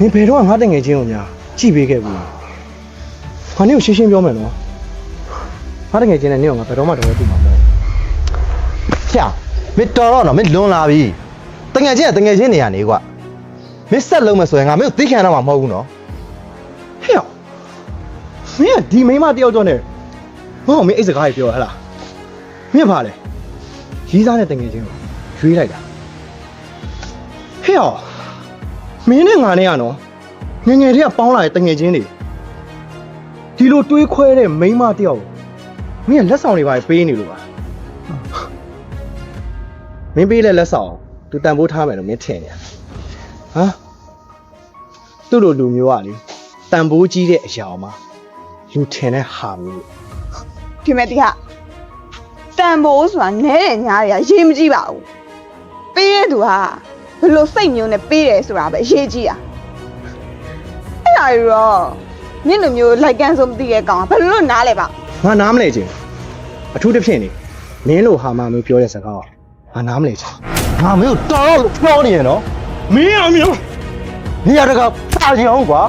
你陪着我等眼睛呢，几杯给我。我你有信心表明咯？我等眼睛呢，你用我陪着我都会对嘛么？像没到了呢，没弄哪里？等眼睛你啊你个，没杀龙没说呀，没有对看到嘛冇呢。嘿呀，你啊，ဒီမိမတယောက်တော့နဲ့ငါ့ကိုမင်းအိတ်စကားကြီးပြောဟလားမင်းပါလေရီးစားတဲ့တငယ်ချင်းကိုရွေးလိုက်တာဟဲ့ရောမင်းနဲ့ငါနဲ့ကနော်ငယ်ငယ်တည်းကပေါင်းလာတဲ့တငယ်ချင်းတွေဒီလိုတွေးခွဲတဲ့မိမတယောက်မင်းကလက်ဆောင်တွေပါပေးနေလို့ပါမင်းပေးတဲ့လက်ဆောင်သူတန်ဖိုးထားမယ်လို့မင်းထင်နေဟာသူ့လိုလူမျိုးကလေတန်ဖိုးကြီးတဲ့အရာမှာလူထင်တဲ့ဟာမျိုး ဒီမဲ့ဒီကတန်ဖိုးဆိုတာနဲတဲ့ညားတွေကရေးမကြည့်ပါဘူးပေးတဲ့သူဟာဘယ်လိုစိတ်မျိုးနဲ့ပေးတယ်ဆိုတာပဲအရေးကြီးอ่ะအဲ့ဒါရောနင့်လိုမျိုးလိုက်ကန်ဆိုမသိတဲ့ကောင်ကဘယ်လိုနားလဲပါ ငါနားမလဲချင်းအထူးတစ်ဖြင့်နေမင်းလိုဟာမမျိုးပြောတဲ့စကားငါနားမလဲချင်း ငါ没有到了，ပြောနေရနော် မင်းအမျိုး 你呀这个大型ကွာ